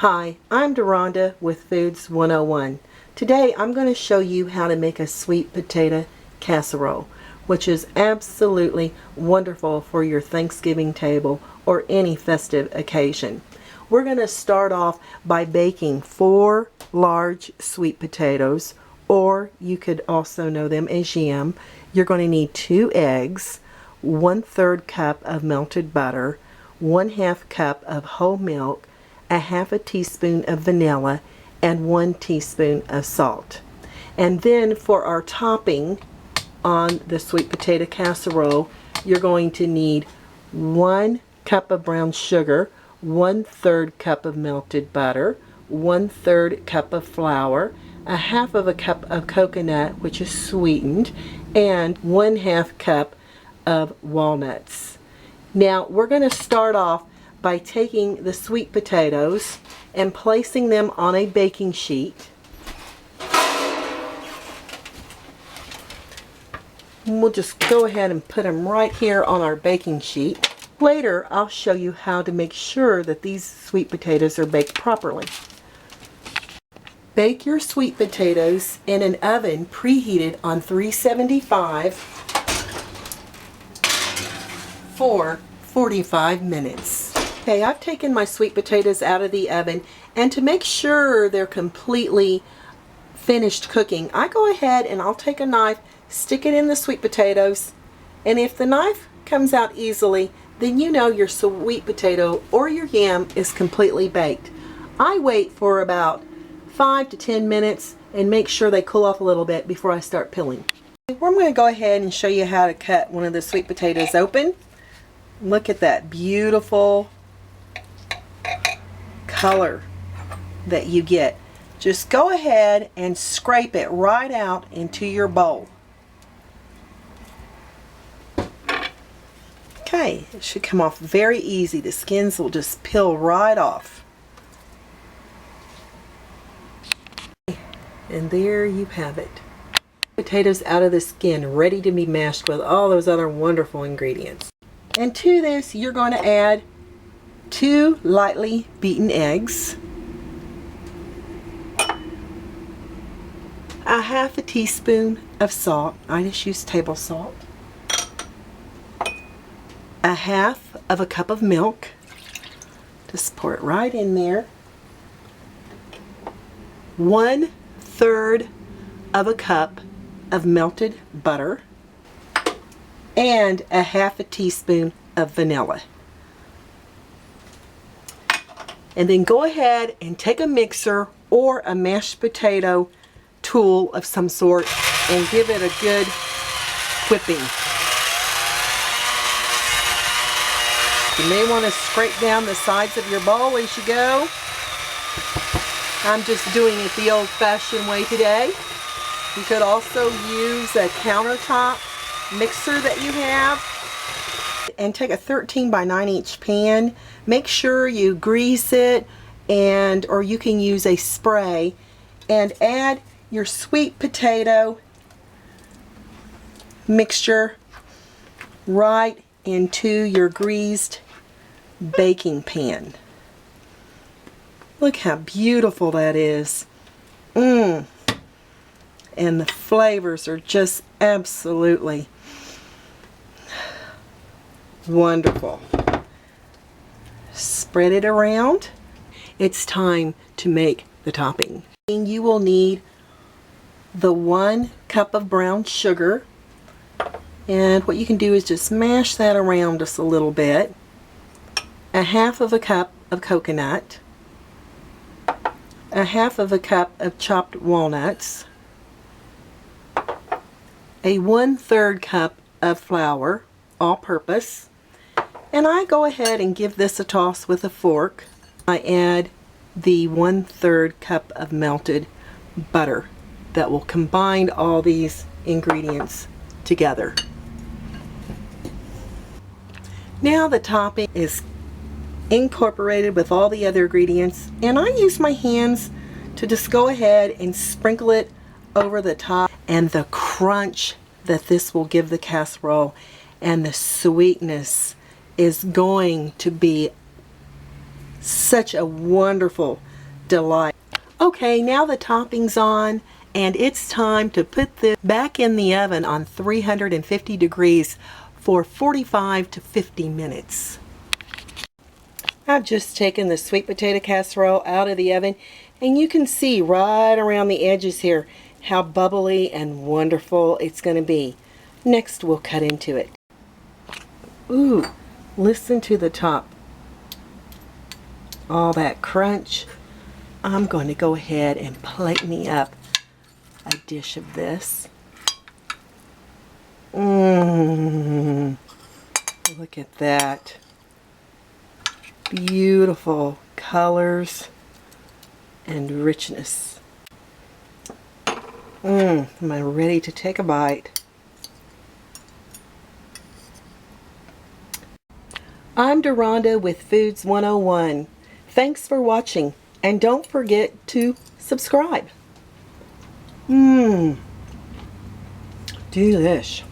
Hi, I'm Deronda with Foods 101. Today I'm going to show you how to make a sweet potato casserole, which is absolutely wonderful for your Thanksgiving table or any festive occasion. We're going to start off by baking 4 large sweet potatoes, or you could also know them as yam. You're going to need 2 eggs, 1/3 cup of melted butter, 1/2 cup of whole milk, a 1/2 teaspoon of vanilla, and 1 teaspoon of salt. And then for our topping on the sweet potato casserole, you're going to need 1 cup of brown sugar, 1/3 cup of melted butter, 1/3 cup of flour, a 1/2 cup of coconut, which is sweetened, and 1/2 cup of walnuts. Now we're going to start off by taking the sweet potatoes and placing them on a baking sheet. And we'll just go ahead and put them right here on our baking sheet. Later, I'll show you how to make sure that these sweet potatoes are baked properly. Bake your sweet potatoes in an oven preheated on 375 for 45 minutes. Okay, I've taken my sweet potatoes out of the oven, and to make sure they're completely finished cooking, I go ahead and I'll take a knife, stick it in the sweet potatoes, and if the knife comes out easily, then you know your sweet potato or your yam is completely baked. I wait for about 5 to 10 minutes and make sure they cool off a little bit before I start peeling. I'm going to go ahead and show you how to cut one of the sweet potatoes open. Look at that beautiful color that you get. Just go ahead and scrape it right out into your bowl. Okay, it should come off very easy. The skins will just peel right off. And there you have it. Potatoes out of the skin, ready to be mashed with all those other wonderful ingredients. And to this, you're going to add 2 lightly beaten eggs, a 1/2 teaspoon of salt. I just use table salt. A 1/2 cup of milk. Just pour it right in there. 1/3 cup of melted butter, and a 1/2 teaspoon of vanilla. And then go ahead and take a mixer or a mashed potato tool of some sort and give it a good whipping. You may want to scrape down the sides of your bowl as you go. I'm just doing it the old-fashioned way today. You could also use a countertop mixer that you have, and take a 13 by 9 inch pan. Make sure you grease it, or you can use a spray, and add your sweet potato mixture right into your greased baking pan. Look how beautiful that is. And the flavors are just absolutely wonderful. Spread it around. It's time to make the topping. You will need the 1 cup of brown sugar, and what you can do is just mash that around just a little bit. A 1/2 cup of coconut, a 1/2 cup of chopped walnuts, a 1/3 cup of flour, all-purpose, and I go ahead and give this a toss with a fork. I add the 1/3 cup of melted butter that will combine all these ingredients together. Now the topping is incorporated with all the other ingredients, and I use my hands to just go ahead and sprinkle it over the top, and the crunch that this will give the casserole and the sweetness is going to be such a wonderful delight. Okay, now the topping's on, and it's time to put this back in the oven on 350 degrees for 45 to 50 minutes. I've just taken the sweet potato casserole out of the oven, and you can see right around the edges here how bubbly and wonderful it's going to be. Next, we'll cut into it. Ooh, listen to the top. All that crunch. I'm going to go ahead and plate me up a dish of this. Mmm. Look at that. Beautiful colors and richness. Am I ready to take a bite? I'm Deronda with Foods 101. Thanks for watching, and don't forget to subscribe. Delish.